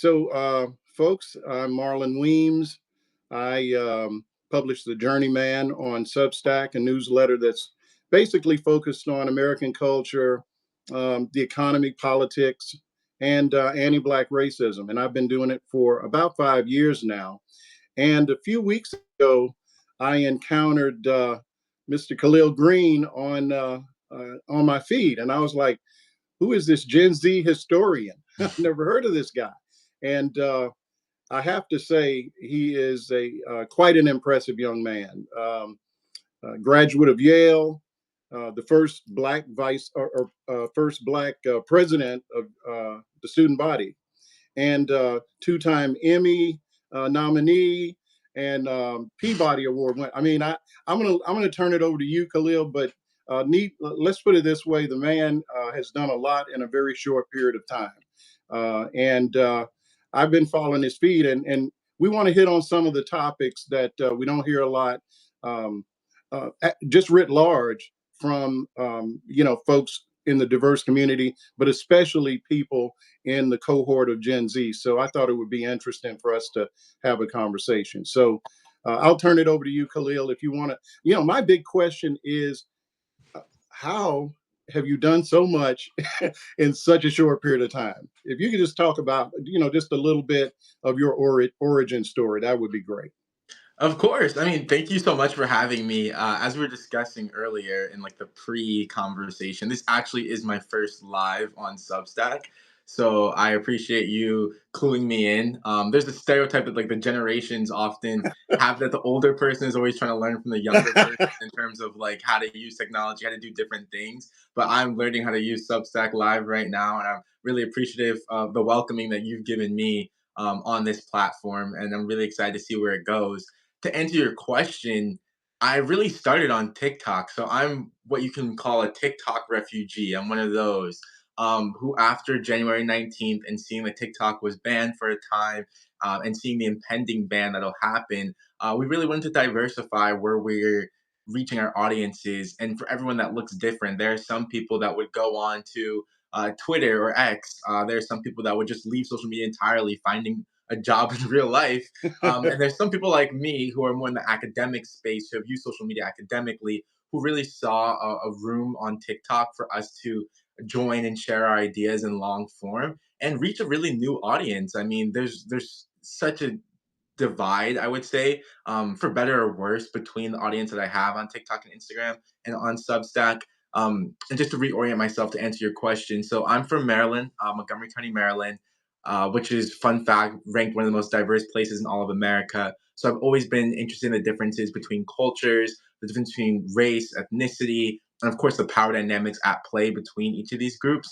Folks, I'm Marlon Weems. I publish the Journeyman on Substack, a newsletter that's basically focused on American culture, the economy, politics, and anti-Black racism. And I've been doing it for about 5 years now. And a few weeks ago, I encountered Mr. Kahlil Greene on my feed, and I was like, "Who is this Gen Z historian? I've never heard of this guy." And I have to say, he is a quite an impressive young man. Graduate of Yale, the first black first black president of the student body, and two-time Emmy nominee and Peabody Award winner. I'm gonna turn it over to you, Kahlil, but let's put it this way: the man has done a lot in a very short period of time, and I've been following his feed, and we want to hit on some of the topics that we don't hear a lot, um, just writ large from folks in the diverse community, but especially people in the cohort of Gen Z. So I thought it would be interesting for us to have a conversation. So I'll turn it over to you, Kahlil, if you want to. My big question is, how have you done so much in such a short period of time? If you could just talk about, just a little bit of your origin story, that would be great. Of course. I mean, thank you so much for having me. As we were discussing earlier in like the pre-conversation, this actually is my first live on Substack. So I appreciate you cluing me in. There's a stereotype that like the generations often have that the older person is always trying to learn from the younger person in terms of like how to use technology, how to do different things. But I'm learning how to use Substack live right now, and I'm really appreciative of the welcoming that you've given me on this platform, and I'm really excited to see where it goes. To answer your question, I really started on TikTok. So I'm what you can call a TikTok refugee. I'm one of those who, after January 19th and seeing that TikTok was banned for a time and seeing the impending ban that'll happen, we really wanted to diversify where we're reaching our audiences. And for everyone that looks different, there are some people that would go on to Twitter or X. There are some people that would just leave social media entirely, finding a job in real life, and there's some people like me who are more in the academic space who have used social media academically, who really saw a room on TikTok for us to join and share our ideas in long form and reach a really new audience. I mean, there's such a divide, I would say, for better or worse, between the audience that I have on TikTok and Instagram and on Substack. And just to reorient myself to answer your question, so I'm from Maryland, Montgomery County, Maryland, which is, fun fact, ranked one of the most diverse places in all of America. So I've always been interested in the differences between cultures, the difference between race, ethnicity, and of course the power dynamics at play between each of these groups.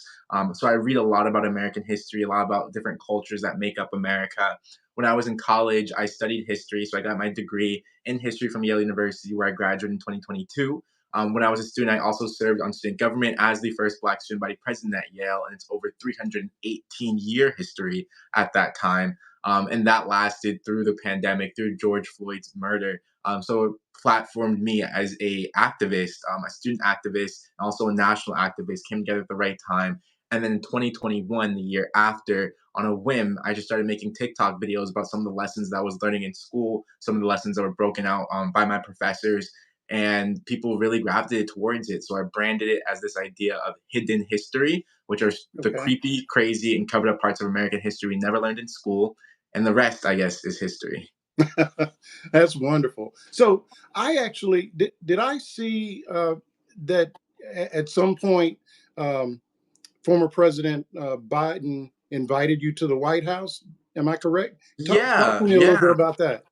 So I read a lot about American history, a lot about different cultures that make up America. When I was in college, I studied history, so I got my degree in history from Yale University, where I graduated in 2022. When I was a student, I also served on student government as the first Black student body president at Yale, and it's over 318-year history at that time. And that lasted through the pandemic, through George Floyd's murder. So it platformed me as a activist, a student activist, and also a national activist, came together at the right time. And then in 2021, the year after, on a whim, I just started making TikTok videos about some of the lessons that I was learning in school, some of the lessons that were broken out by my professors, and people really gravitated towards it. So I branded it as this idea of hidden history, which are the Okay. creepy, crazy, and covered up parts of American history we never learned in school. And the rest, I guess, is history. That's wonderful. So I actually did I see that at some point, um, former President Biden invited you to the White House. Am I correct? Talk to Yeah, me a little bit yeah. about that.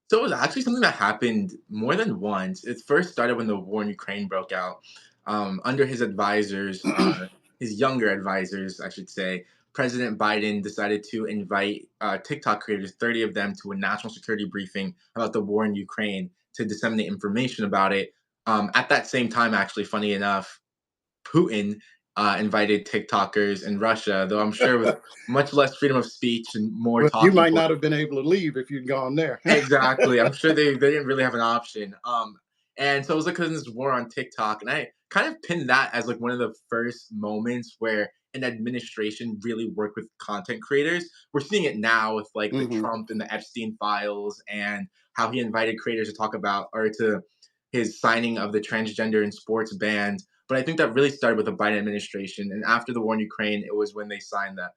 So it was actually something that happened more than once. It first started when the war in Ukraine broke out. Under his advisors, his younger advisors, I should say, President Biden decided to invite TikTok creators, 30 of them, to a national security briefing about the war in Ukraine to disseminate information about it. At that same time, actually, funny enough, Putin invited TikTokers in Russia, though I'm sure with much less freedom of speech and more Well, you talking might not points. have been able to leave if you'd gone there. Exactly. I'm sure they didn't really have an option. And so it was like this war on TikTok, and I kind of pinned that as like one of the first moments where an administration really work with content creators. We're seeing it now with like the Hmm. Trump and the Epstein files, and how he invited creators to talk about, or to his signing of the transgender in sports bans. But I think that really started with the Biden administration. And after the war in Ukraine, it was when they signed the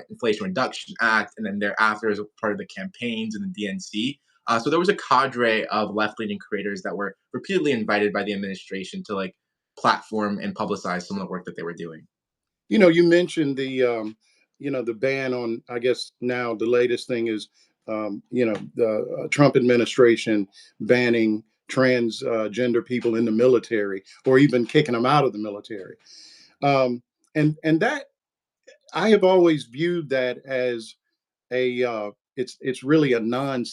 Inflation Reduction Act. And then thereafter, as a part of the campaigns and the DNC. So there was a cadre of left leaning creators that were repeatedly invited by the administration to like platform and publicize some of the work that they were doing. You mentioned the ban on. I guess now the latest thing is, the Trump administration banning transgender people in the military, or even kicking them out of the military. And that I have always viewed that as it's really a non,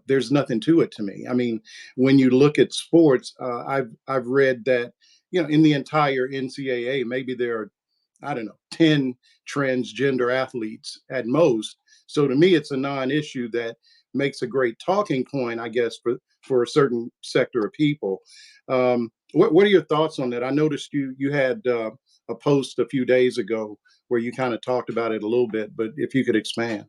there's nothing to it to me. I mean, when you look at sports, I've read that, in the entire NCAA, maybe there are, I don't know, 10 transgender athletes at most. So to me, it's a non-issue that makes a great talking point, I guess, for a certain sector of people. What are your thoughts on that? I noticed you had a post a few days ago where you kind of talked about it a little bit, but if you could expand.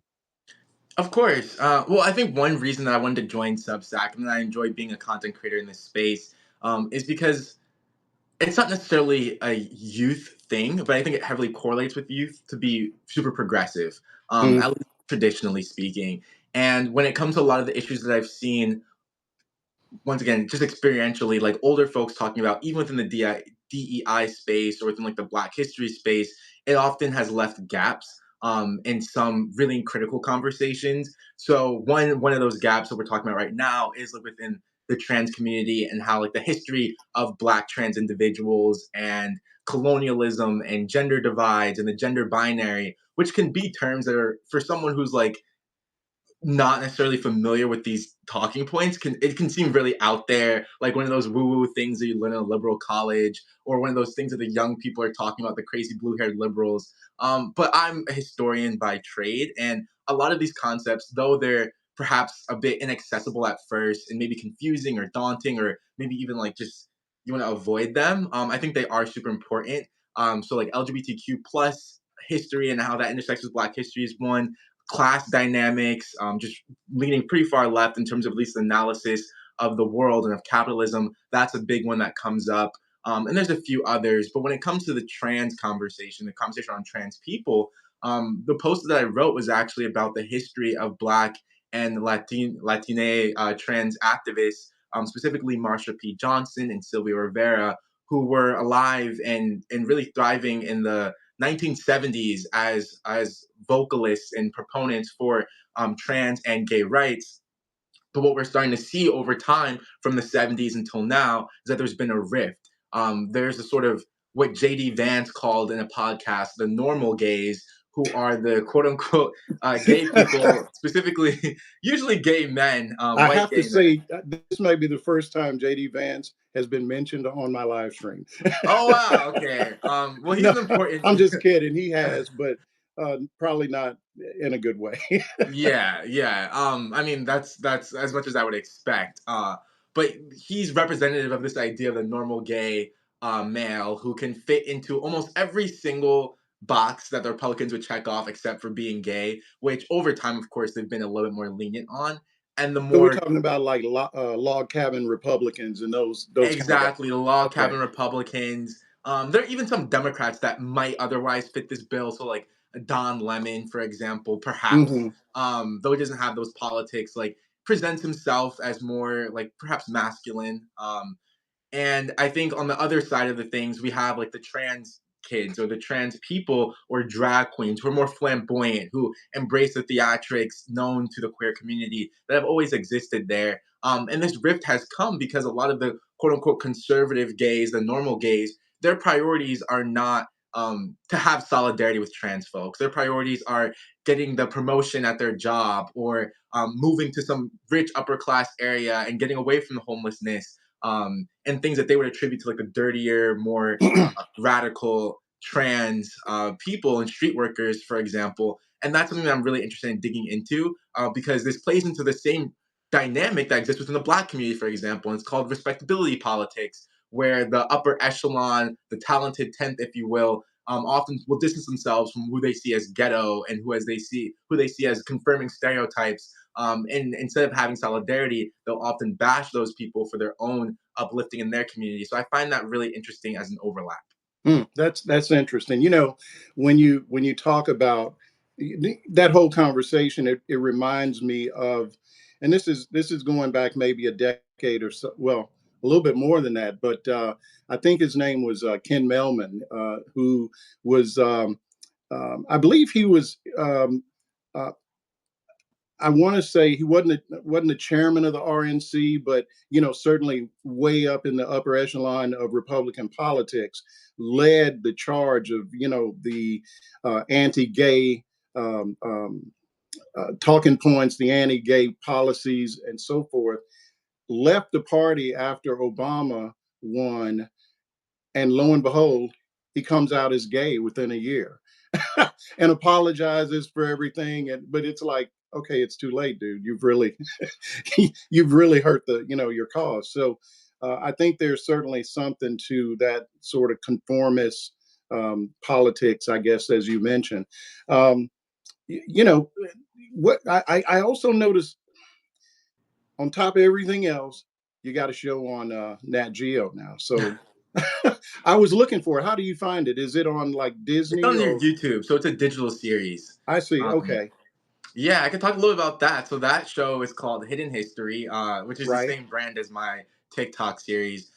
Of course. Well, I think one reason that I wanted to join Substack and that I enjoy being a content creator in this space is because it's not necessarily a youth thing, but I think it heavily correlates with youth to be super progressive, Mm. at least traditionally speaking. And when it comes to a lot of the issues that I've seen, once again, just experientially, like older folks talking about, even within the DEI space or within like the Black history space, it often has left gaps in some really critical conversations. So one of those gaps that we're talking about right now is like within the trans community, and how like the history of Black trans individuals and colonialism and gender divides and the gender binary, which can be terms that are, for someone who's like not necessarily familiar with these talking points, can seem really out there, like one of those woo woo things that you learn in a liberal college, or one of those things that the young people are talking about, the crazy blue haired liberals. But I'm a historian by trade, and a lot of these concepts, though they're perhaps a bit inaccessible at first and maybe confusing or daunting, or maybe even like just you want to avoid them, I think they are super important. So like LGBTQ plus history and how that intersects with Black history is one. Class dynamics, just leaning pretty far left in terms of at least analysis of the world and of capitalism. That's a big one that comes up. And there's a few others. But when it comes to the trans conversation, the conversation on trans people, the post that I wrote was actually about the history of Black and Latine trans activists, specifically Marsha P. Johnson and Sylvia Rivera, who were alive and really thriving in the 1970s as vocalists and proponents for trans and gay rights. But what we're starting to see over time from the 70s until now is that there's been a rift. There's a sort of what JD Vance called in a podcast the normal gays, who are the quote unquote gay people, specifically, usually gay men, I white have to gay men. say, this may be the first time JD Vance has been mentioned on my live stream. Oh, wow. Okay. Well, he's No, an important. I'm just kidding. He has, but probably not in a good way. Yeah, yeah. I mean, that's as much as I would expect. But he's representative of this idea of the normal gay male who can fit into almost every single box that the Republicans would check off, except for being gay. Which over time, of course, they've been a little bit more lenient on. And the So we're more talking about like log cabin Republicans and those kind of guys. exactly the log Okay. cabin Republicans, there are even some Democrats that might otherwise fit this bill. So like Don Lemon, for example, perhaps, Hmm. though he doesn't have those politics, like presents himself as more like perhaps masculine. And I think on the other side of the things, we have like the trans kids or the trans people or drag queens who are more flamboyant, who embrace the theatrics known to the queer community that have always existed there. And this rift has come because a lot of the quote unquote conservative gays, the normal gays, their priorities are not to have solidarity with trans folks. Their priorities are getting the promotion at their job, or moving to some rich upper class area and getting away from the homelessness, and things that they would attribute to like the dirtier, more radical trans people and street workers, for example. And that's something that I'm really interested in digging into, because this plays into the same dynamic that exists within the Black community, for example. And it's called respectability politics, where the upper echelon, the talented tenth, if you will, often will distance themselves from who they see as ghetto and who they see as confirming stereotypes. And instead of having solidarity, they'll often bash those people for their own uplifting in their community. So I find that really interesting as an overlap. That's interesting. When you talk about that whole conversation, it reminds me of, and this is going back maybe a decade or so. Well, a little bit more than that, but I think his name was Ken Melman, who was, I believe he was. Uh, I want to say he wasn't the chairman of the RNC, but certainly way up in the upper echelon of Republican politics, led the charge of the anti-gay um, um, talking points, the anti-gay policies, and so forth. Left the party after Obama won, and lo and behold, he comes out as gay within a year and apologizes for everything. But it's like, okay, it's too late, dude. You've really you've really hurt your cause. So I think there's certainly something to that sort of conformist politics, I guess, as you mentioned. Um, you know what I also noticed, on top of everything else, you got a show on Nat Geo now. So I was looking for it. How do you find it? Is it on like It's Disney on your or? YouTube, so it's a digital series. I see. Um, Okay. Yeah, I can talk a little about that. So that show is called Hidden History, which is the Right. same brand as my TikTok series.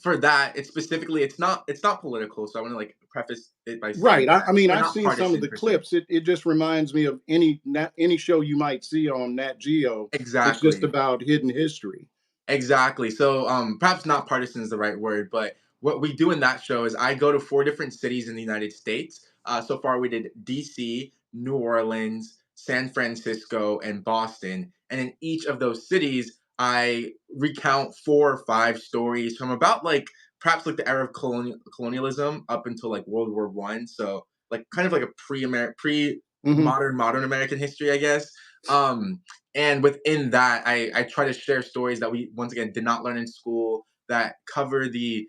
For that, it's not political. So I want to like preface it by saying Right. I that mean, we're I've not seen some of partisan the per se. clips. It just reminds me of any show you might see on Nat Geo. It's just Exactly. about hidden history. Exactly. So, perhaps not partisan is the right word, but what we do in that show is I go to four different cities in the United States. So far, we did DC, New Orleans, San Francisco, and Boston. And in each of those cities, I recount 4 or 5 stories from about like perhaps like the era of colonialism up until like World War I. So like kind of like a pre Hmm. modern American history, I guess. Um, and within that, I try to share stories that we once again did not learn in school that cover the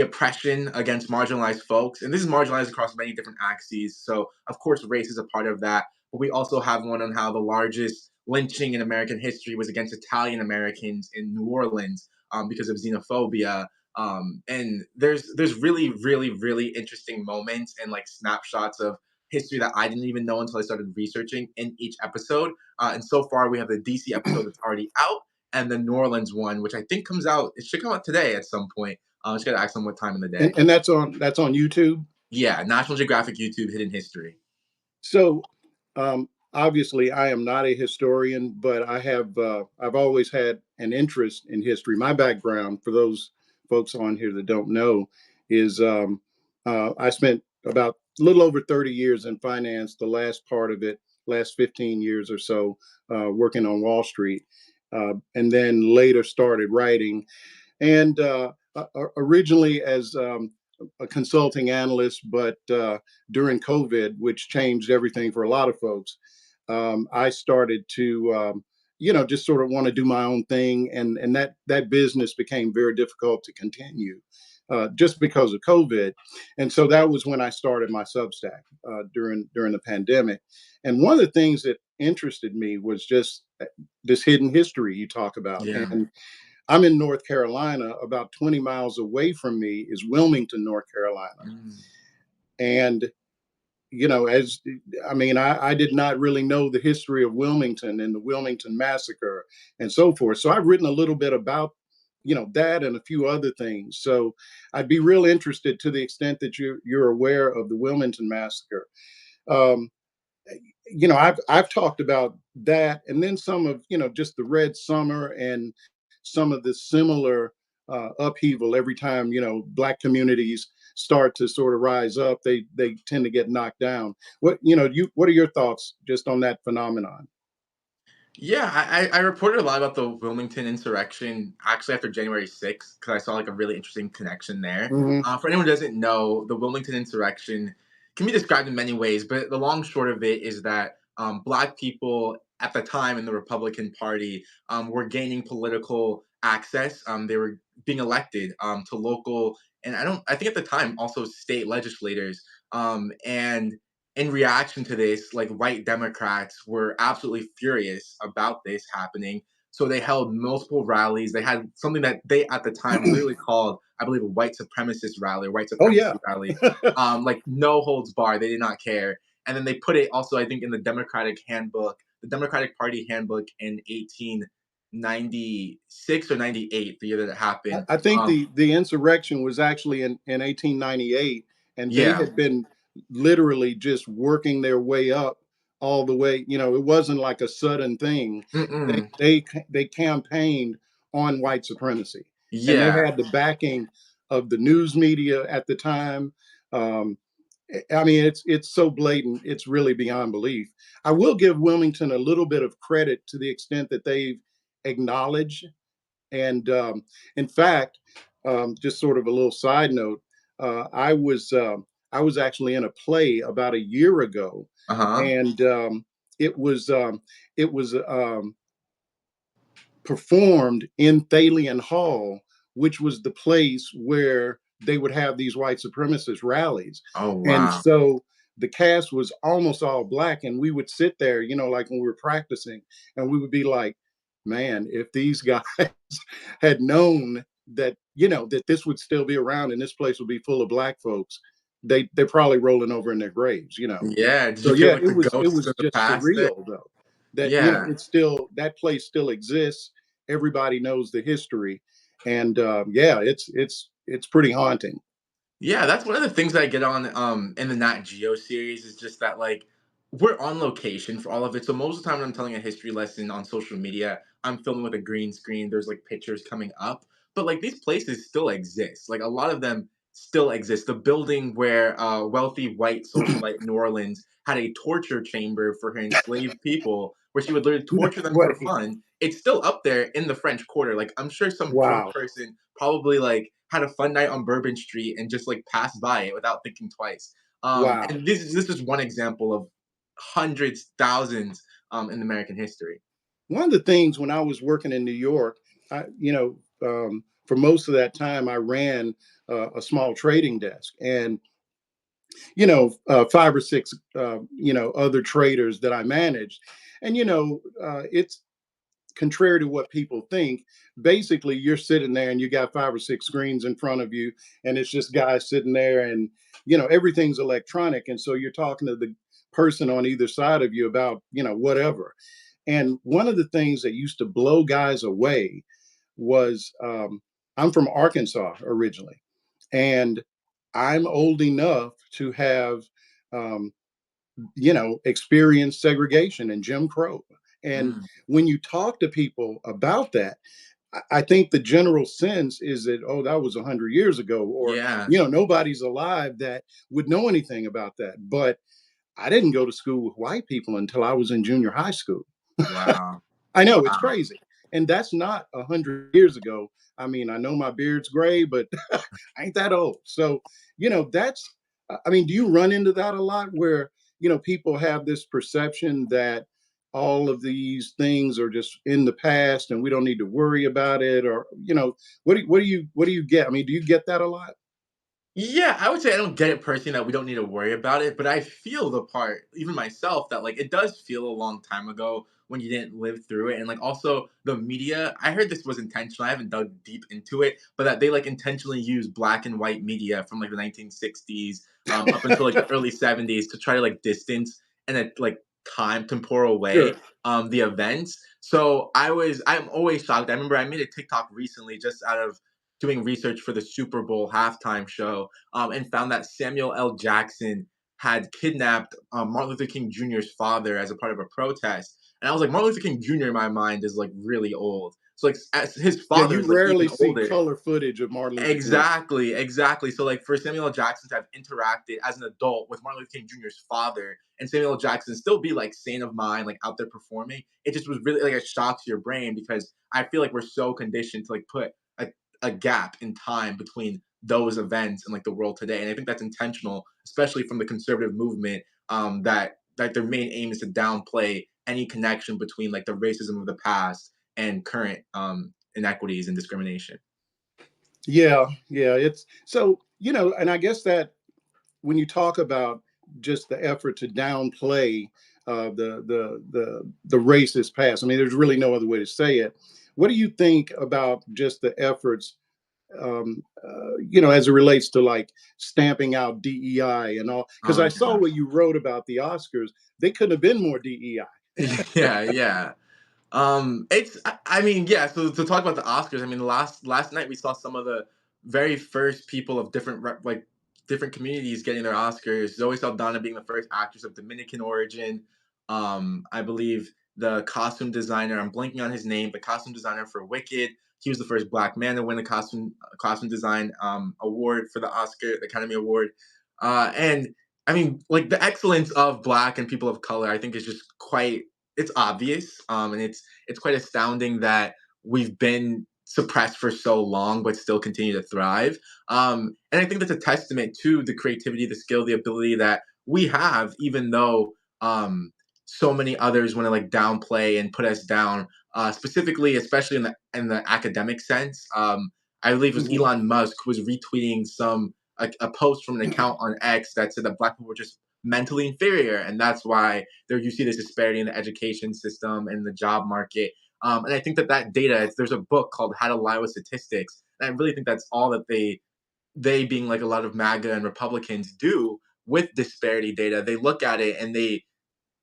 oppression against marginalized folks. And this is marginalized across many different axes. So of course race is a part of that. But we also have one on how the largest lynching in American history was against Italian Americans in New Orleans, because of xenophobia. And there's really interesting moments and like snapshots of history that I didn't even know until I started researching in each episode. And so far, we have the DC episode that's already out, and the New Orleans one, which I think comes out. It should come out today at some point. I just gotta ask them what time in the day. And that's on YouTube. Yeah, National Geographic YouTube Hidden History. So, obviously, I am not a historian, but I've always had an interest in history. My background, for those folks on here that don't know, is I spent about a little over 30 years in finance. The last part of it, last 15 years or so, working on Wall Street, and then later started writing. And originally as a consulting analyst, but during COVID, which changed everything for a lot of folks, I started to, just sort of want to do my own thing, and that business became very difficult to continue. Just because of COVID, and so that was when I started my Substack during the pandemic. And one of the things that interested me was just this hidden history you talk about. Yeah. And I'm in North Carolina. About 20 miles away from me is Wilmington, North Carolina. Mm. And, as I mean, I did not really know the history of Wilmington and the Wilmington massacre and so forth. So I've written a little bit about, that and a few other things. So I'd be real interested, to the extent that you're aware of the Wilmington massacre. Um, I've talked about that, and then some of just the Red Summer and some of the similar upheaval. Every time black communities start to sort of rise up, they tend to get knocked down. What are your thoughts just on that phenomenon? Yeah, I reported a lot about the Wilmington insurrection actually after January 6th because I saw like a really interesting connection there. Hmm. For anyone who doesn't know, the Wilmington insurrection can be described in many ways, but the long short of it is that Black people at the time in the Republican Party were gaining political access. They were being elected to local, and I think at the time also state legislators. And in reaction to this, like white Democrats were absolutely furious about this happening. So they held multiple rallies. They had something that they at the time literally called, I believe, a white supremacist rally or white Oh yeah. supremacy rally. Like no holds barred. They did not care. And then they put it also, I think, in the Democratic handbook, the Democratic Party handbook in 1896 or 98, the year that it happened. I think the insurrection was actually in 1898, and they Yeah. had been literally just working their way up all the way. You know, it wasn't like a sudden thing. They Mm-mm. they campaigned on white supremacy, and they Yeah. had the backing of the news media at the time. Um, I mean, it's so blatant; it's really beyond belief. I will give Wilmington a little bit of credit to the extent that they've acknowledged and in fact, just sort of a little side note, I was actually in a play about a year ago, Uh-huh. and it was um, it was performed in Thalian Hall, which was the place where they would have these white supremacist rallies. Oh, And wow. so the cast was almost all black, and we would sit there, you know, like when we were practicing, and we would be like, man, if these guys had known that, you know, that this would still be around and this place would be full of black folks, they're probably rolling over in their graves, you know. Yeah. Did you So feel yeah, like the it ghosts was of the just past there? surreal though that, you know, Yeah. it's still, that place still exists. Everybody knows the history, and yeah, it's pretty haunting. Yeah, that's one of the things that I get on in the Nat Geo series is just that like we're on location for all of it. So most of the time when I'm telling a history lesson on social media, I'm filming with a green screen. There's like pictures coming up. But like these places still exist. Like a lot of them still exist. The building where wealthy white socialite New Orleans had a torture chamber for her enslaved people where she would literally No torture them for way. fun. It's still up there in the French Quarter. Like I'm sure some drunk Wow. person probably like had a fun night on Bourbon Street and just like passed by it without thinking twice. Wow. And this is one example of hundreds, thousands in American history. One of the things when I was working in New York, you know, for most of that time, I ran a small trading desk, and you know, five or six, you know, other traders that I managed, and you know, it's contrary to what people think. Basically, you're sitting there and you got five or six screens in front of you, and it's just guys sitting there, and you know, everything's electronic, and so you're talking to the person on either side of you about, you know, whatever. And one of the things that used to blow guys away was I'm from Arkansas originally, and I'm old enough to have, um, you know, experienced segregation and Jim Crow. And Mm, when you talk to people about that, I think the general sense is that, oh, that was 100 years ago, or, yeah. you know, nobody's alive that would know anything about that. But I didn't go to school with white people until I was in junior high school. Wow. I know it's Wow. crazy. And that's not 100 years ago. I mean, I know my beard's gray, but ain't that old. So, you know, that's, I mean, do you run into that a lot where, you know, people have this perception that all of these things are just in the past and we don't need to worry about it? Or, you know, what do you get? I mean, do you get that a lot? Yeah, I would say I don't get it personally that we don't need to worry about it, but I feel the part, even myself, that like it does feel a long time ago when you didn't live through it. And like also the media, I heard this was intentional. I haven't dug deep into it, but that they like intentionally use black and white media from like the 1960s up until like the early 70s to try to like distance and like time temporal way Sure. the events. So I'm always shocked. I remember I made a TikTok recently just out of doing research for the Super Bowl halftime show, and found that Samuel L. Jackson had kidnapped Martin Luther King Jr.'s father as a part of a protest. And I was like, Martin Luther King Jr. in my mind is like really old. So like as his Yeah, father you is like even rarely see older. color footage of Martin Luther King. Exactly, exactly. So, like, for Samuel L. Jackson to have interacted as an adult with Martin Luther King Jr.'s father, and Samuel L. Jackson still be like sane of mind, like out there performing, it just was really like a shock to your brain because I feel like we're so conditioned to like put a, a gap in time between those events and like the world today. And I think that's intentional, especially from the conservative movement, that their main aim is to downplay any connection between like the racism of the past and current inequities and discrimination. Yeah, yeah. It's so, and I guess that when you talk about just the effort to downplay the racist past, I mean, there's really no other way to say it. What do you think about just the efforts, as it relates to like stamping out DEI and all? Because I Oh saw what you wrote about the Oscars. They couldn't have been more DEI. yeah, yeah. It's I mean, yeah. So to talk about the Oscars, I mean, last night we saw some of the very first people of different like different communities getting their Oscars. Zoe Saldana being the first actress of Dominican origin. I believe the costume designer. I'm blanking on his name. The costume designer for Wicked. He was the first Black man to win a costume design award for the Oscar, the Academy Award. And I mean, like the excellence of Black and people of color, I think is just quite it's obvious, and it's quite astounding that we've been suppressed for so long, but still continue to thrive. And I think that's a testament to the creativity, the skill, the ability that we have, even though so many others want to like downplay and put us down. Specifically, especially in the academic sense. I believe it was Mhm. Elon Musk who was retweeting a post from an account on X that said that Black people were just mentally inferior, and that's why there you see this disparity in the education system and the job market. And I think that data, there's a book called How to Lie with Statistics, and I really think that's all that they being like a lot of MAGA and Republicans do with disparity data. They look at it and they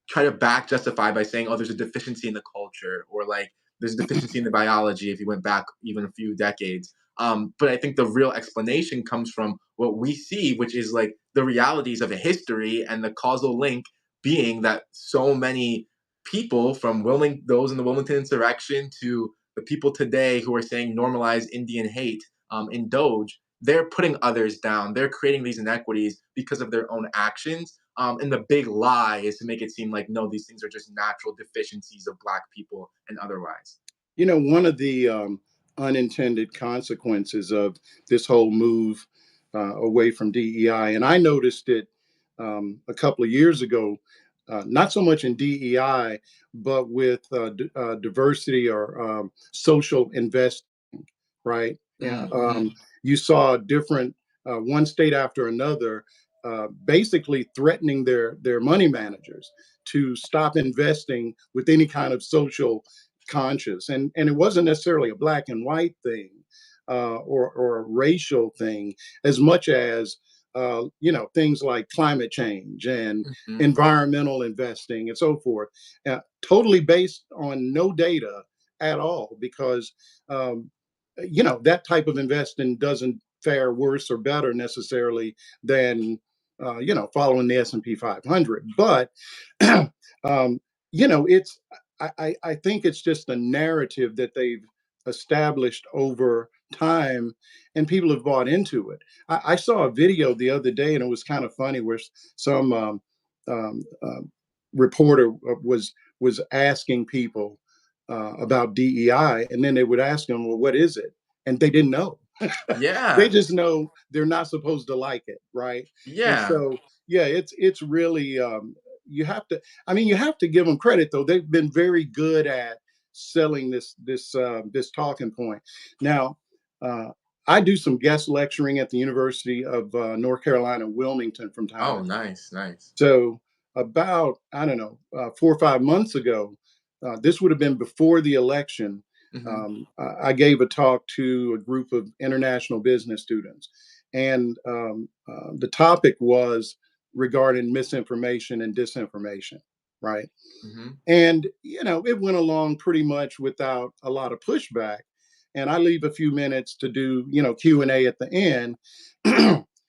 try to back justify by saying, oh, there's a deficiency in the culture, or like there's a deficiency in the biology if you went back even a few decades. But I think the real explanation comes from what we see, which is like the realities of a history and the causal link being that so many people from those in the Wilmington insurrection to the people today who are saying normalize Indian hate in Doge, they're putting others down. They're creating these inequities because of their own actions. And the big lie is to make it seem like no, these things are just natural deficiencies of Black people and otherwise. One of the unintended consequences of this whole move away from DEI, and I noticed it a couple of years ago, not so much in DEI, but with diversity or social investing, right? Yeah, Mm, you saw different one state after another, basically threatening their money managers to stop investing with any kind of social conscious, and it wasn't necessarily a black and white thing, or a racial thing, as much as things like climate change and mhm. environmental investing and so forth, totally based on no data at all, because um, that type of investing doesn't fare worse or better necessarily than following the S&P 500. But um, it's I think it's just a narrative that they've established over time, and people have bought into it. I saw a video the other day, and it was kind of funny, where some um, reporter was asking people about DEI, and then they would ask them, "Well, what is it?" And they didn't know. They Yeah, just know they're not supposed to like it, right? And yeah. so, yeah, it's really you have to. I mean, you have to give them credit, though. They've been very good at selling this talking point. Now, uh, I do some guest lecturing at the University of North Carolina, Wilmington, from time to Oh, time. nice, nice. So about, I don't know, 4 or 5 months ago, this would have been before the election. Hmm. I gave a talk to a group of international business students, and the topic was regarding misinformation and disinformation, right? Hmm. And it went along pretty much without a lot of pushback. And I leave a few minutes to do Q&A at the end.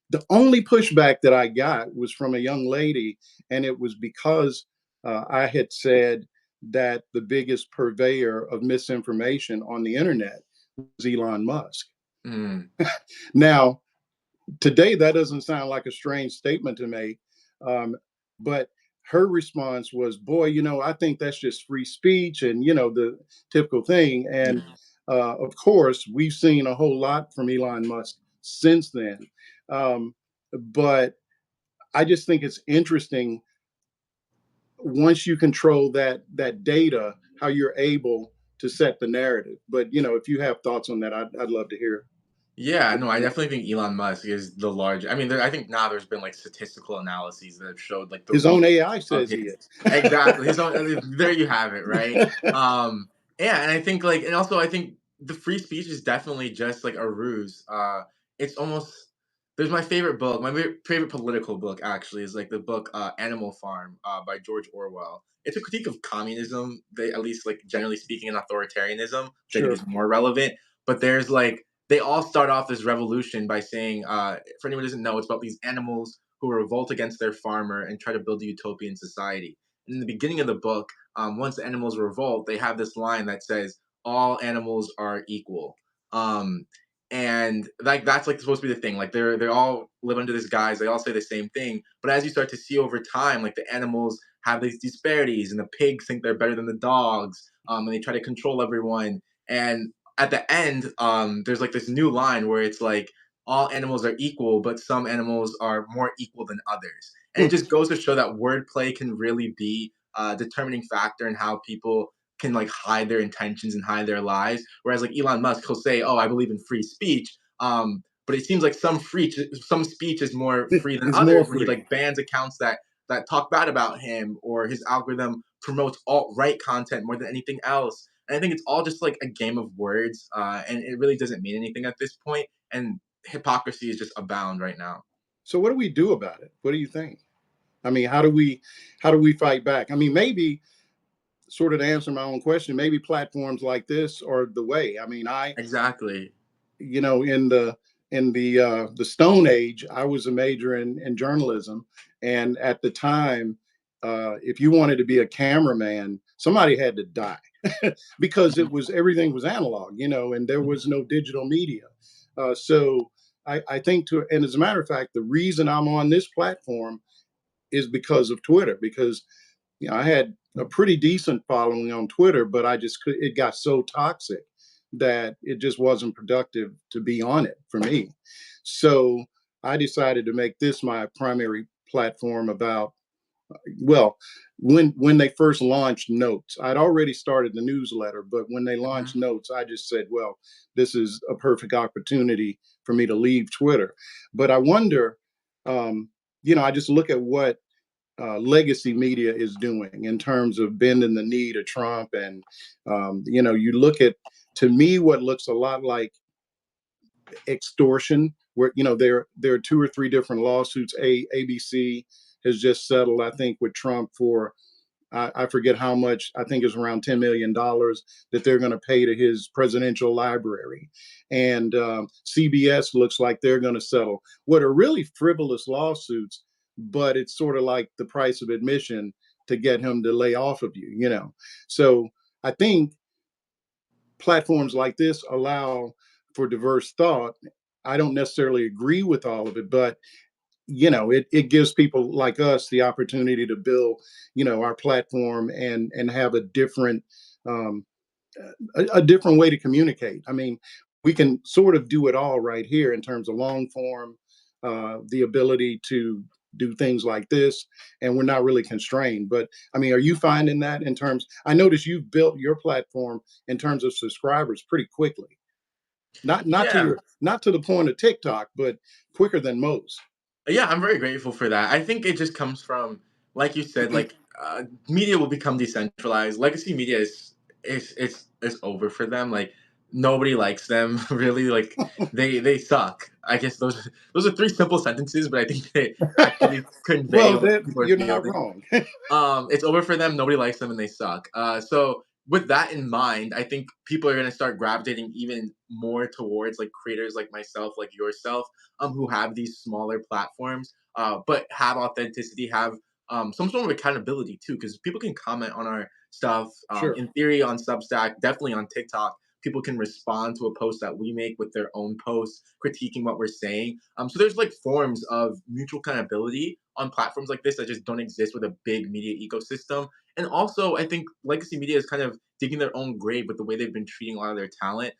The only pushback that I got was from a young lady, and it was because I had said that the biggest purveyor of misinformation on the internet was Elon Musk. Mm. Now, today, that doesn't sound like a strange statement to make, but her response was, "Boy, I think that's just free speech, and the typical thing." And of course, we've seen a whole lot from Elon Musk since then. Um, but I just think it's interesting, once you control that data, how you're able to set the narrative. But if you have thoughts on that, I'd love to hear. Yeah, no, I definitely think Elon Musk is the large. I mean, I think now there's been like statistical analyses that have showed like the His reach own AI of says he his is. exactly his own. There you have it, right? Yeah, and I think like, and also I think the free speech is definitely just like a ruse. It's almost there's my favorite book. My favorite political book actually is like the book Animal Farm by George Orwell. It's a critique of communism, they, at least like generally speaking, and authoritarianism, which I think Sure. is more relevant. But there's like they all start off this revolution by saying, for anyone who doesn't know, it's about these animals who revolt against their farmer and try to build a utopian society. And in the beginning of the book, once the animals revolt, they have this line that says, "All animals are equal." Um, and like that's like supposed to be the thing. Like they all live under this guise. They all say the same thing. But as you start to see over time, like the animals have these disparities, and the pigs think they're better than the dogs, and they try to control everyone. And at the end, there's like this new line where it's like all animals are equal, but some animals are more equal than others. And it Hmm. just goes to show that wordplay can really be a determining factor in how people can like hide their intentions and hide their lies. Whereas like Elon Musk, he'll say, "Oh, I believe in free speech," but it seems like some speech is more free than It's more others when he free. like bans accounts that talk bad about him, or his algorithm promotes alt right content more than anything else. And I think it's all just like a game of words, and it really doesn't mean anything at this point. And hypocrisy is just abound right now. So what do we do about it? What do you think? I mean, how do we fight back? I mean, maybe sort of to answer my own question, maybe platforms like this are the way. I mean, Exactly. in the Stone Age, I was a major in journalism, and at the time, if you wanted to be a cameraman, somebody had to die because Mhm, everything was analog, and there mhm, was no digital media. So I think and as a matter of fact, the reason I'm on this platform is because of Twitter, because I had a pretty decent following on Twitter, but it got so toxic that it just wasn't productive to be on it for me. So I decided to make this my primary platform about, well, when they first launched Notes, I'd already started the newsletter, but when they mhm. launched Notes, I just said, well, this is a perfect opportunity for me to leave Twitter. But I wonder, um, I just look at what legacy media is doing in terms of bending the knee to Trump. And, you look at, to me, what looks a lot like extortion, where, there are two or three different lawsuits. ABC has just settled, I think, with Trump for, I forget how much, I think it's around $10 million that they're going to pay to his presidential library. And CBS looks like they're going to settle what are really frivolous lawsuits, but it's sort of like the price of admission to get him to lay off of you. So I think platforms like this allow for diverse thought. I don't necessarily agree with all of it, but it gives people like us the opportunity to build our platform and have um, a different way to communicate. I mean, we can sort of do it all right here in terms of long form, the ability to do things like this, and we're not really constrained. But I mean, are you finding that in terms? I notice you've built your platform in terms of subscribers pretty quickly. Yeah, Not to the point of TikTok, but quicker than most. yeah, I'm very grateful for that. I think it just comes from, like you said, like media will become decentralized. Legacy media is over for them. Like nobody likes them really. Like they suck. I guess those are three simple sentences, but I think they actually convey Well, what that people are you're not feeling. wrong. It's over for them. Nobody likes them, and they suck. So with that in mind, I think people are going to start gravitating even more towards like creators like myself, like yourself, who have these smaller platforms, but have authenticity, have some sort of accountability too, because people can comment on our stuff. Sure. In theory, on Substack, definitely on TikTok. People can respond to a post that we make with their own posts, critiquing what we're saying. So there's like forms of mutual accountability on platforms like this that just don't exist with a big media ecosystem. And also, I think legacy media is kind of digging their own grave with the way they've been treating a lot of their talent.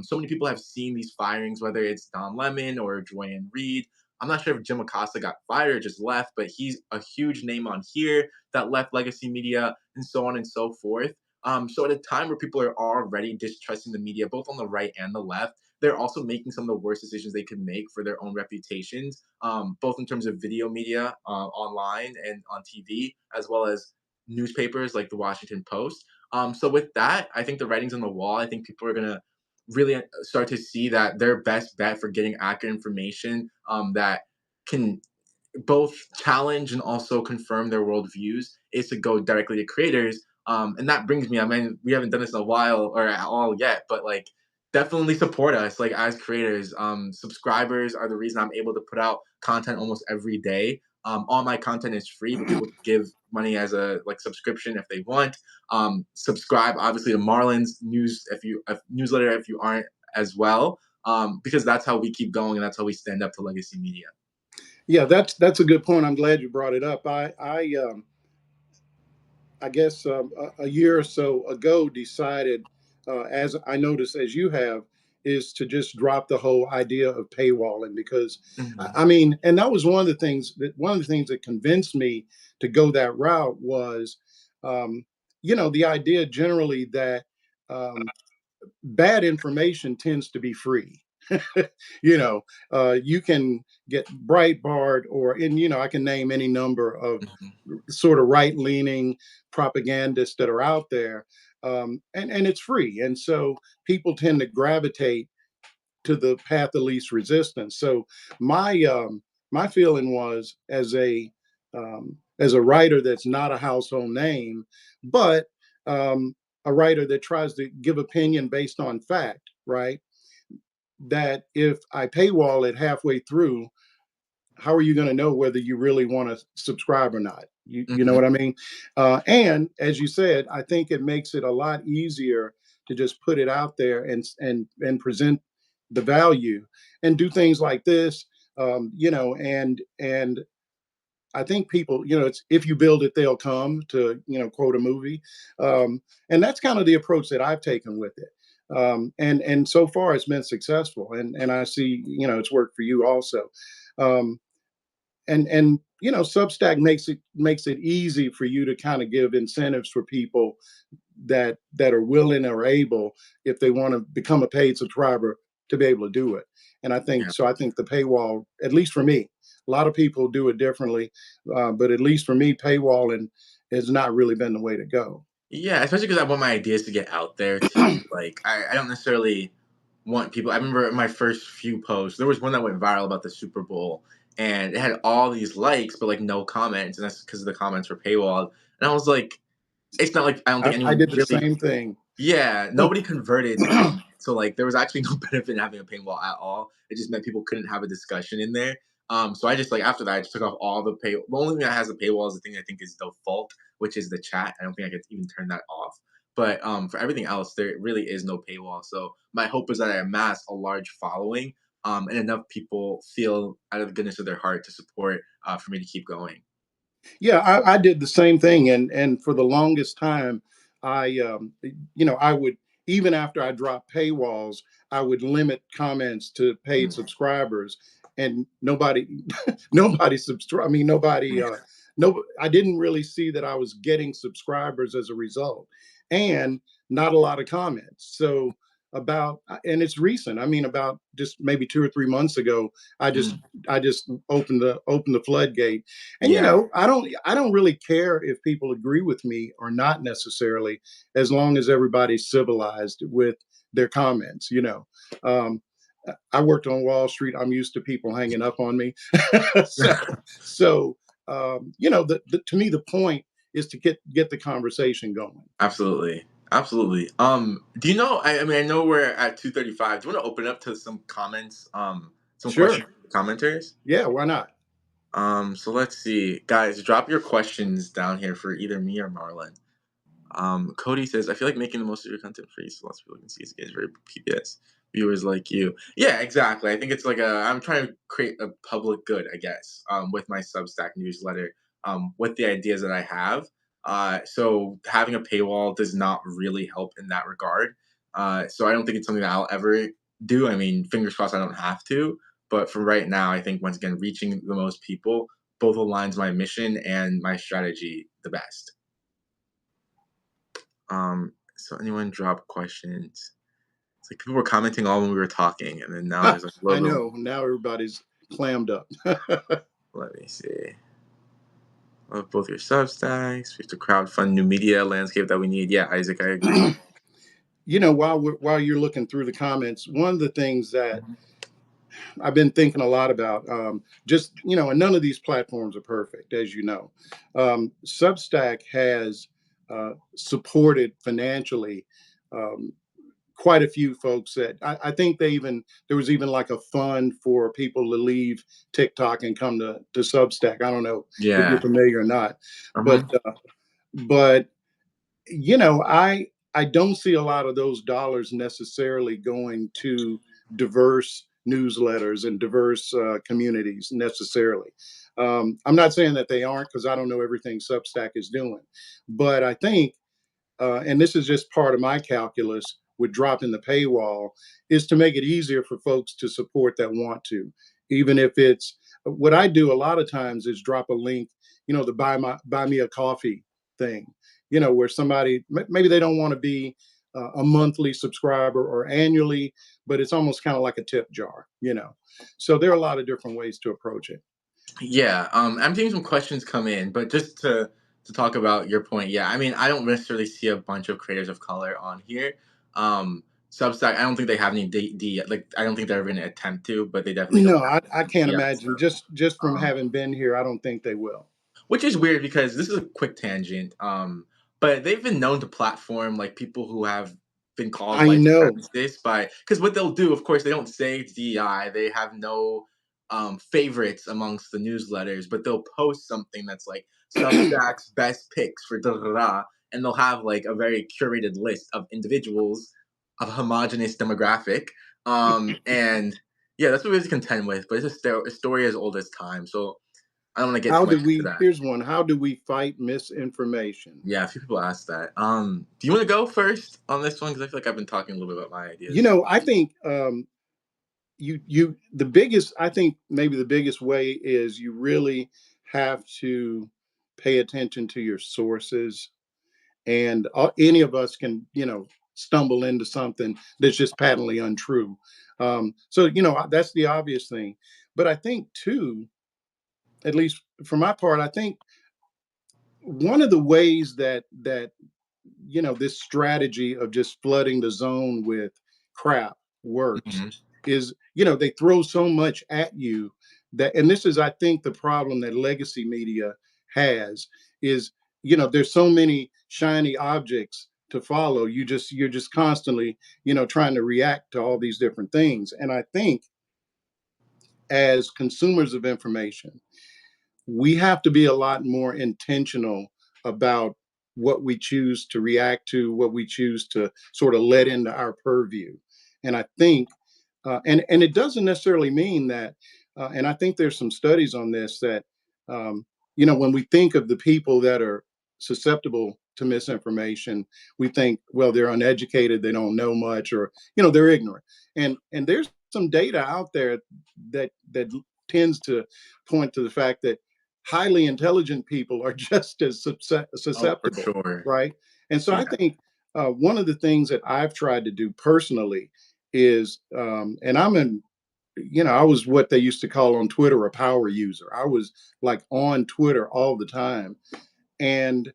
So many people have seen these firings, whether it's Don Lemon or Joanne Reed. I'm not sure if Jim Acosta got fired or just left, but he's a huge name on here that left legacy media and so on and so forth. So at a time where people are already distrusting the media, both on the right and the left, they're also making some of the worst decisions they can make for their own reputations, both in terms of video media online and on TV, as well as newspapers like the Washington Post. So with that, I think the writing's on the wall. I think people are gonna really start to see that their best bet for getting accurate information that can both challenge and also confirm their worldviews is to go directly to creators. And that brings me, I mean, we haven't done this in a while or at all yet, but like definitely support us like as creators. Subscribers are the reason I'm able to put out content almost every day. All my content is free, but people give money as a like subscription if they want. Subscribe obviously to Marlon's news if you newsletter if you aren't as well, because that's how we keep going and that's how we stand up to legacy media. Yeah, that's a good point. I'm glad you brought it up. I guess a year or so ago decided, as I noticed as you have, is to just drop the whole idea of paywalling because Mhm. I mean, and that was one of the things that convinced me to go that route was, um, the idea generally that um, bad information tends to be free. you know, you can get Breitbart and I can name any number of Mhm. sort of right leaning propagandists that are out there, and it's free, and so people tend to gravitate to the path of least resistance. So my feeling was as a writer that's not a household name, but a writer that tries to give opinion based on fact, right? That if I paywall it halfway through, how are you going to know whether you really want to subscribe or not? You know Mhm. what I mean? And as you said, I think it makes it a lot easier to just put it out there and present the value and do things like this. And I think people, it's if you build it, they'll come to quote a movie, and that's kind of the approach that I've taken with it. And so far it's been successful, and I see it's worked for you also. Um, and Substack makes it easy for you to kind of give incentives for people that are willing or able, if they want to become a paid subscriber, to be able to do it. And I think the paywall, at least for me, a lot of people do it differently, but at least for me, paywalling has not really been the way to go. Yeah, especially because I want my ideas to get out there too. Like, I don't necessarily want people. I remember my first few posts. There was one that went viral about the Super Bowl, and it had all these likes, but like no comments, and that's because the comments were paywalled. And I was like, it's not like I don't think I anyone did the really. same thing. Yeah, nobody converted to payment, so, like, there was actually no benefit in having a paywall at all. It just meant people couldn't have a discussion in there. So I just, like, after that, I just took off all the pay the only thing that has a paywall is the thing I think is default, which is the chat. I don't think I could even turn that off. But, for everything else, there really is no paywall. So my hope is that I amass a large following, and enough people feel out of the goodness of their heart to support, for me to keep going. Yeah, I did the same thing, and for the longest time, I would, even after I dropped paywalls, I would limit comments to paid Mm. subscribers, and nobody, nobody subscribe. I mean, nobody, no, I didn't really see that I was getting subscribers as a result, and not a lot of comments. So and it's recent. I mean, about just maybe 2 or 3 months ago, I just Mm. I just opened the floodgate. And Yeah. I don't really care if people agree with me or not necessarily, as long as everybody's civilized with their comments. Um, I worked on Wall Street. I'm used to people hanging up on me. so, to me, the point is to get the conversation going. Absolutely. Absolutely. Do you know I mean I know we're at 2:35. Do you want to open up to some comments, some questions Sure. from the commenters? Yeah. Why not? So let's see. Guys, drop your questions down here for either me or Marlon. Cody says, I feel like making the most of your content free so lots of people can see it's very PBS viewers like you. Yeah, exactly. I think it's like I'm trying to create a public good, I guess, with my Substack newsletter, with the ideas that I have. So having a paywall does not really help in that regard. So I don't think it's something that I'll ever do. I mean, fingers crossed I don't have to. But for right now, I think once again, reaching the most people both aligns my mission and my strategy the best. So anyone drop questions? It's like people were commenting all when we were talking, and then now Ah, there's like a I little bit. know. Now everybody's clammed up. Let me see. Love both your Substacks. We have to crowdfund new media landscape that we need. Yeah, Isaac, I agree. While you're looking through the comments, one of the things that I've been thinking a lot about, just and none of these platforms are perfect, as you know. Substack has supported financially um, quite a few folks that I think there was even like a fund for people to leave TikTok and come to Substack. I don't know if you're Yeah. familiar or not, but Uh-huh. but I don't see a lot of those dollars necessarily going to diverse newsletters and diverse communities necessarily. I'm not saying that they aren't because I don't know everything Substack is doing, but I think and this is just part of my calculus with dropping the paywall, is to make it easier for folks to support that want to, even if it's what I do a lot of times is drop a link, the buy me a coffee thing, where somebody maybe they don't want to be a monthly subscriber or annually, but it's almost kind of like a tip jar. So there are a lot of different ways to approach it. Yeah, I'm seeing some questions come in, but just to talk about your point, yeah, I mean, I don't necessarily see a bunch of creators of color on here. Substack, I don't think they have any like I don't think they're going to attempt to, but they definitely don't No, have I any can't DI imagine. stuff. Just from Um, having been here, I don't think they will. which is weird because this is a quick tangent. But they've been known to platform like people who have been called I white know. supremacists by because what they'll do, of course, they don't say it's DEI. They have no favorites amongst the newsletters, but they'll post something that's like Substack's best picks for da da da, and they'll have like a very curated list of individuals of a homogenous demographic. And yeah, that's what we have to contend with. But it's a story as old as time, so I don't want to get too much into that. Here's one. How do we fight misinformation? Yeah, a few people asked that. Do you want to go first on this one? Because I feel like I've been talking a little bit about my ideas. I think the biggest, I think maybe the biggest way is you really have to pay attention to your sources. And any of us can, stumble into something that's just patently untrue. So, that's the obvious thing. But I think, too, at least for my part, I think one of the ways that this strategy of just flooding the zone with crap works Hmm. is they throw so much at you that, and this is I think the problem that legacy media has is there's so many shiny objects to follow. You're just constantly trying to react to all these different things, and I think as consumers of information we have to be a lot more intentional about what we choose to react to, what we choose to sort of let into our purview. And I think, and it doesn't necessarily mean that, and I think there's some studies on this that, when we think of the people that are susceptible to misinformation, we think, well, they're uneducated, they don't know much, or they're ignorant. And there's some data out there that tends to point to the fact that highly intelligent people are just as Oh, for susceptible, sure. right? And so I Yeah. think one of the things that I've tried to do personally is, and I was what they used to call on Twitter a power user. I was like on Twitter all the time. And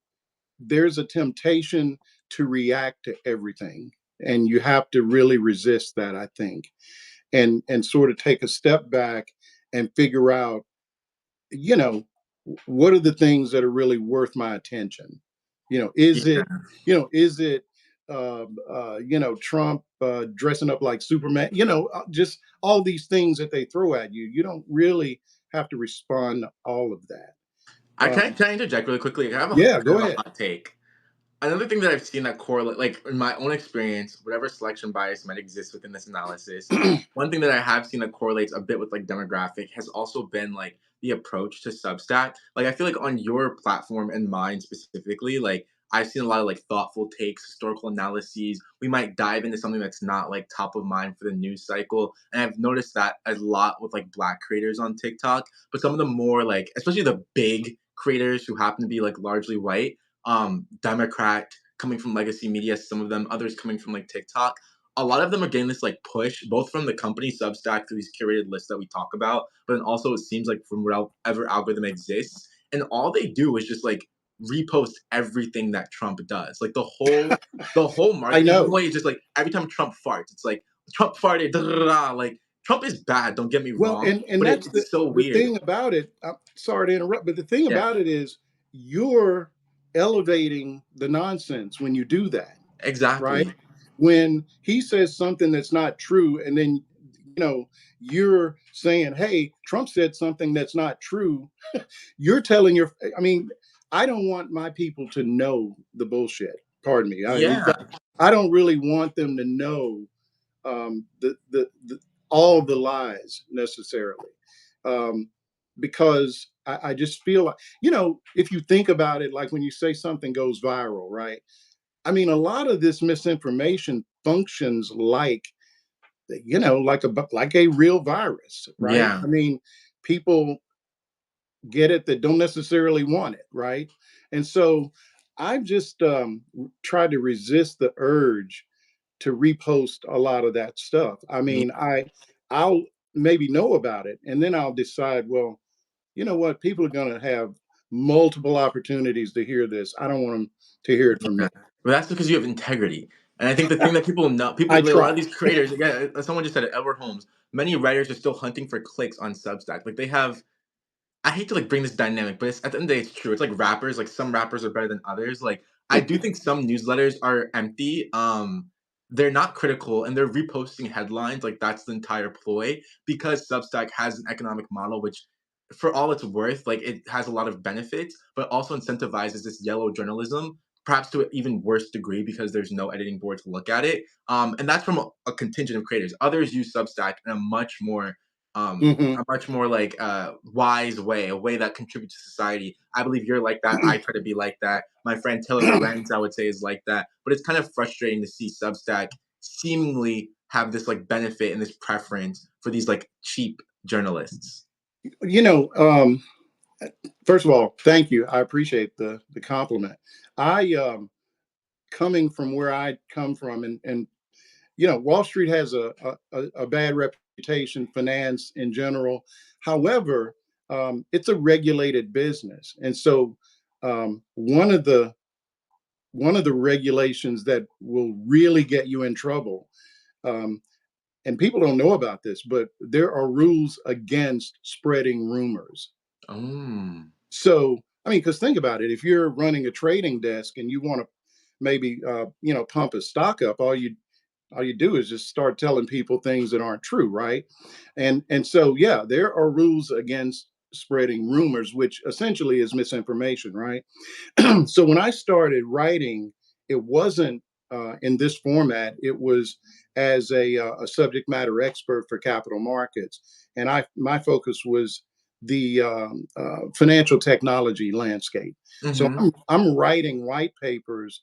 there's a temptation to react to everything. And you have to really resist that, I think, and sort of take a step back and figure out you know, what are the things that are really worth my attention? Yeah. Is it, Trump dressing up like Superman? Just all these things that they throw at you. You don't really have to respond to all of that. Can I interject really quickly? I have a Yeah, bit go of a ahead. hot take. Another thing that I've seen that correlate, like in my own experience, whatever selection bias might exist within this analysis, one thing that I have seen that correlates a bit with like demographic has also been like the approach to Substack. Like I feel like on your platform and mine specifically, like I've seen a lot of like thoughtful takes, historical analyses. We might dive into something that's not like top of mind for the news cycle. And I've noticed that a lot with like black creators on TikTok, but some of the more like, especially the big creators who happen to be like largely white, Democrat coming from legacy media, some of them, others coming from like TikTok. A lot of them are getting this like push, both from the company Substack through these curated lists that we talk about, but then also it seems like from whatever algorithm exists, and all they do is just like repost everything that Trump does. Like the whole I marketing know. ploy is just like every time Trump farts, it's like Trump farted. Da, da, da, da. Like Trump is bad. Don't get me Well, wrong, and but that's it's so the weird. thing about it. I'm sorry to interrupt, but the thing Yeah, about it is you're elevating the nonsense when you do that, right? exactly. When he says something that's not true, and then you're saying, "Hey, Trump said something that's not true." You're telling your. I mean, I don't want my people to know the bullshit. Pardon me. Yeah, I don't really want them to know the all the lies necessarily, um, because I just feel like if you think about it, like when you say something goes viral, right? I mean, a lot of this misinformation functions like like a real virus, right? yeah, I mean, people get it that don't necessarily want it, right? And so I've just tried to resist the urge to repost a lot of that stuff. I yeah. mean, I'll maybe know about it and then I'll decide, well, you know what, people are going to have multiple opportunities to hear this. I don't want them to hear it from me. Yeah. But that's because you have integrity. And I think the thing that people know, I a lot try. of these creators, again, someone just said it, Edward Holmes. Many writers are still hunting for clicks on Substack. Like they have I hate to like bring this dynamic, but at the end of the day, it's true. It's like rappers. Like some rappers are better than others. Like I do think some newsletters are empty. They're not critical and they're reposting headlines. Like that's the entire ploy because Substack has an economic model which, for all it's worth, like it has a lot of benefits, but also incentivizes this yellow journalism. Perhaps to an even worse degree because there's no editing board to look at it. And that's from a contingent of creators. Others use Substack in Hmm. a much more like wise way, a way that contributes to society. I believe you're like that. I try to be like that. My friend Taylor Lorenz, I would say, is like that. But it's kind of frustrating to see Substack seemingly have this like benefit and this preference for these like cheap journalists. you know, um, First of all, thank you. I appreciate the compliment. I coming from where I come from, and Wall Street has a bad reputation, finance in general. However, it's a regulated business, and so one of the regulations that will really get you in trouble, um, and people don't know about this, but there are rules against spreading rumors. Mm. So, I mean, because think about it, if you're running a trading desk and you want to maybe pump a stock up, all you do is just start telling people things that aren't true, right? And so yeah, there are rules against spreading rumors, which essentially is misinformation, right? So when I started writing, it wasn't in this format. It was as a subject matter expert for capital markets, and my focus was the financial technology landscape. So Mm-hmm. I'm writing white papers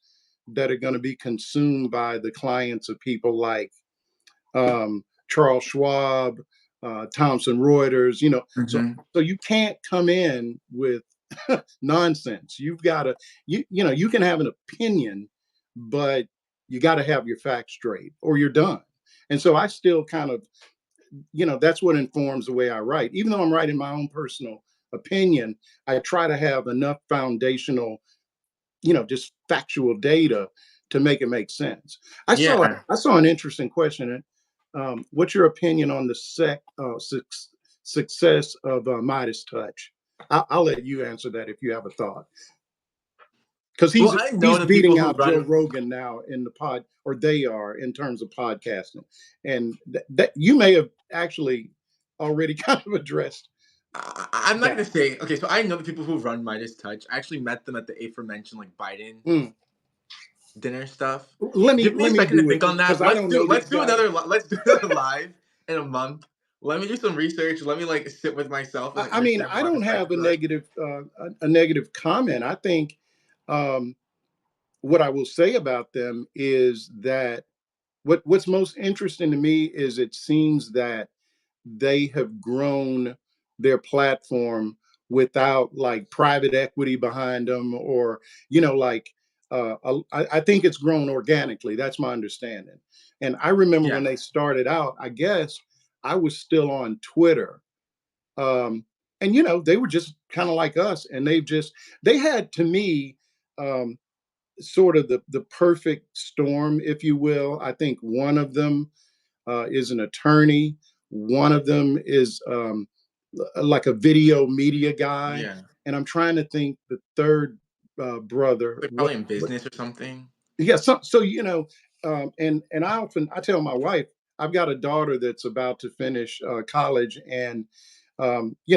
that are going to be consumed by the clients of people like Charles Schwab, Thomson Reuters. Mm-hmm. So you can't come in with nonsense. You've got to you can have an opinion, but you got to have your facts straight, or you're done. And so I still kind of that's what informs the way I write. Even though I'm writing my own personal opinion, I try to have enough foundational just factual data to make it make sense. Yeah. I saw an interesting question. What's your opinion on the success of Midas Touch? I'll let you answer that if you have a thought, because Well, I know he's the people beating who out Joe run. Rogan now in the pod, or they are in terms of podcasting, and that you may have actually already kind of addressed I'm not gonna that. say okay. So I know the people who run Midas Touch. I actually met them at the aforementioned like Biden Hmm. dinner stuff. Let Give me a me second to do it think on because that. I don't know Let's these do guys. let's do another live in a month. Let me do some research. Let me like sit with myself and like I mean, understand I more don't have perspectives of that. a negative comment. I think um, what I will say about them is that what's most interesting to me is it seems that they have grown their platform without like private equity behind them, or like I think it's grown organically. That's my understanding. And I remember Yeah. when they started out, I guess I was still on Twitter. Um, and they were just kind of like us, and they had, to me, um, sort of the perfect storm, if you will. I think one of them is an attorney. One of them is like a video media guy, Yeah. and I'm trying to think the third brother. They're probably in business or something. Yeah, so and I tell my wife, I've got a daughter that's about to finish college, and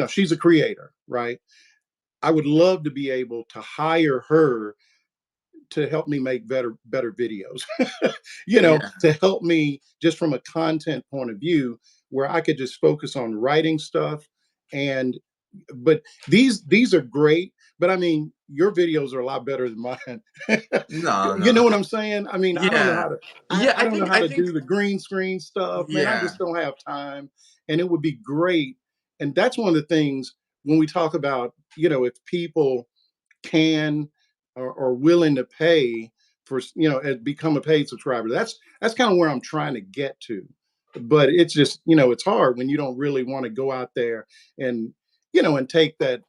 she's a creator, right? I would love to be able to hire her to help me make better videos, Yeah. to help me just from a content point of view, where I could just focus on writing stuff. And but these are great, but I mean, your videos are a lot better than mine. No, You no. know what I'm saying? I mean, I don't know Yeah. how to Yeah, I don't know how I to think do the green screen stuff, man. I yeah. just don't have time. And it would be great. And that's one of the things when we talk about, if people can or willing to pay for, become a paid subscriber. That's kind of where I'm trying to get to. But it's just, it's hard when you don't really want to go out there and, and take that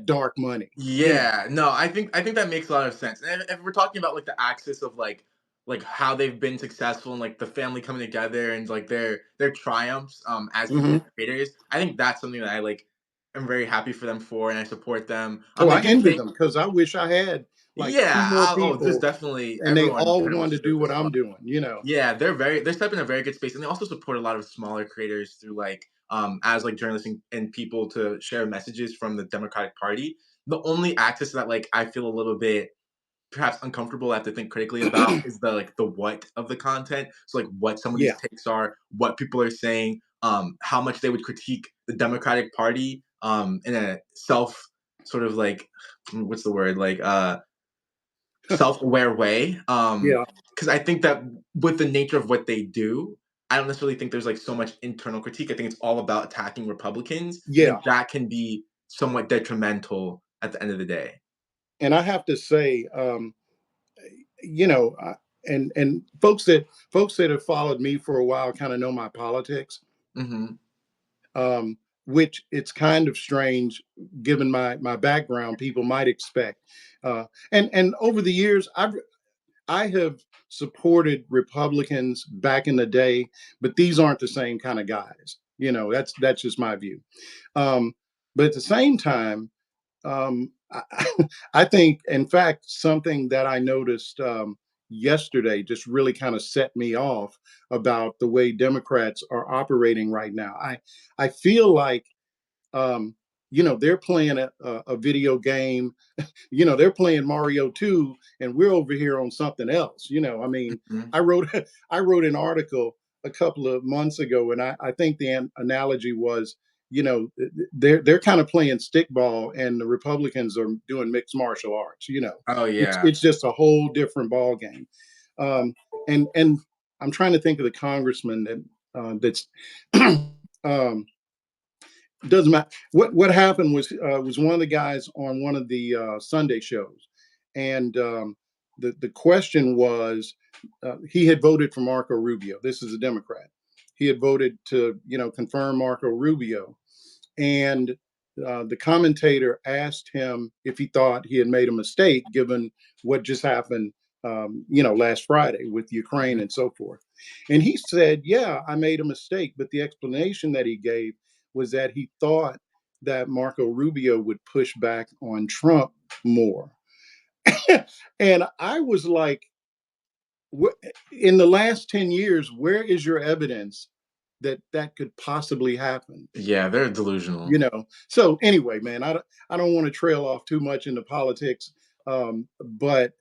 dark money. Yeah, no, I think that makes a lot of sense. And if we're talking about like the axis of like how they've been successful and like the family coming together and like their triumphs as Hmm. content creators, I think that's something that I like am very happy for them for and I support them. Oh, They I do envy take them because I wish I had like two yeah, more there's people definitely and they everyone all pretty much wanted to should do what as well. I'm doing. Yeah, they're stepping in a very good space, and they also support a lot of smaller creators through like as like journalists and people to share messages from the Democratic Party. The only axis that like I feel a little bit perhaps uncomfortable, I have to think critically about is the like the what of the content. So like what some of these Yeah. takes are, what people are saying, how much they would critique the Democratic Party in a self sort of like what's the word like self-aware way. Yeah. Because I think that with the nature of what they do, I don't necessarily think there's like so much internal critique. I think it's all about attacking Republicans. I Yeah. think that can be somewhat detrimental at the end of the day. And I have to say, you know, I, and folks that have followed me for a while kind of know my politics, Hmm. um, which it's kind of strange given my background. People might expect, and over the years, I have supported Republicans back in the day, but these aren't the same kind of guys. That's just my view. Um, but at the same time, I, I think, in fact, something that I noticed yesterday just really kind of set me off about the way Democrats are operating right now. I feel like um, they're playing a video game. They're playing Mario 2 and we're over here on something else. I mean, Hmm. I wrote I wrote an article a couple of months ago, and I think the analogy was, they're kind of playing stickball and the Republicans are doing mixed martial arts. Oh It's yeah. it's just a whole different ball game. And I'm trying to think of the congressman that's um, doesn't matter. What happened was one of the guys on one of the Sunday shows, and the question was, he had voted for Marco Rubio. This is a Democrat. He had voted to confirm Marco Rubio, and the commentator asked him if he thought he had made a mistake given what just happened, last Friday with Ukraine Mhm. and so forth. And he said, "Yeah, I made a mistake," but the explanation that he gave was that he thought that Marco Rubio would push back on Trump more. And I was like, in the last 10 years, where is your evidence that that could possibly happen? Yeah, they're delusional. So anyway, man, I don't want to trail off too much into politics, but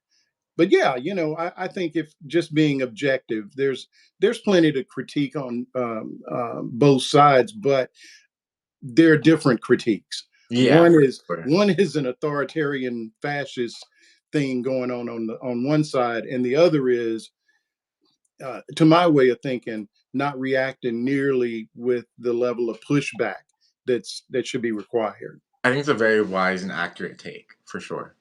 yeah, I think if just being objective, there's plenty to critique on both sides, but they're different critiques. Yeah, one for is sure. one is an authoritarian fascist thing going on one side, and the other is, to my way of thinking, not reacting nearly with the level of pushback that should be required. I think it's a very wise and accurate take for sure.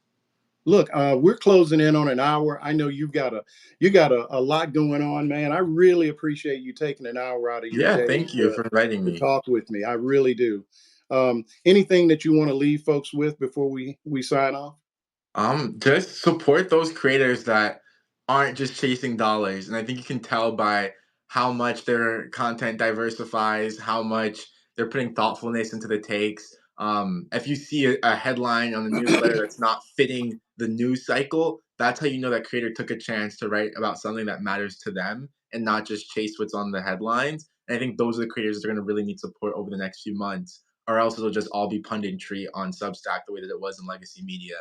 Look, we're closing in on an hour. I know you got a lot going on, man. I really appreciate you taking an hour out of your Yeah, day thank you for inviting to me. talk with me. I really do. Anything that you want to leave folks with before we sign off? Just support those creators that aren't just chasing dollars. And I think you can tell by how much their content diversifies, how much they're putting thoughtfulness into the takes. If you see a headline on the newsletter that's not fitting the news cycle, that's how you know that creator took a chance to write about something that matters to them and not just chase what's on the headlines. And I think those are the creators that are going to really need support over the next few months, or else it'll just all be punditry on Substack the way that it was in legacy media.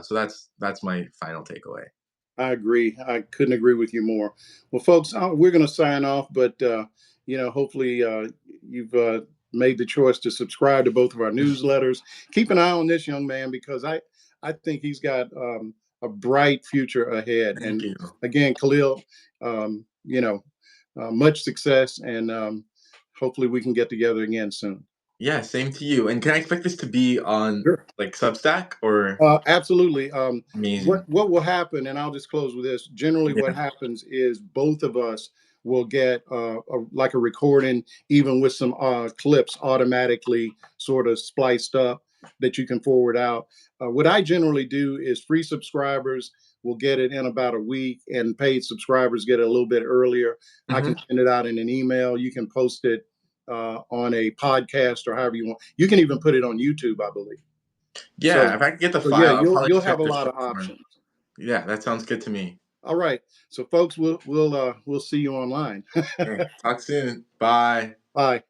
So that's my final takeaway. I agree. I couldn't agree with you more. Well, folks, we're going to sign off, but hopefully you've made the choice to subscribe to both of our newsletters. Keep an eye on this young man because I think he's got a bright future ahead. Thank And you. again, Kahlil, much success, and hopefully we can get together again soon. Yeah, same to you. And can I expect this to be on Sure. like Substack or Absolutely. What amazing? what will happen, and I'll just close with this. Generally, what Yeah. happens is both of us will get like a recording, even with some clips automatically sort of spliced up that you can forward out. What I generally do is free subscribers will get it in about a week, and paid subscribers get it a little bit earlier. I can Hmm. send it out in an email. You can post it on a podcast or however you want. You can even put it on YouTube, I believe. So, Yeah, if I can get the so yeah, file, I'll you'll probably you'll have check a the lot of short form. options. Yeah, that sounds good to me. All right. So, folks, we'll see you online. Okay, talk soon. Bye. Bye.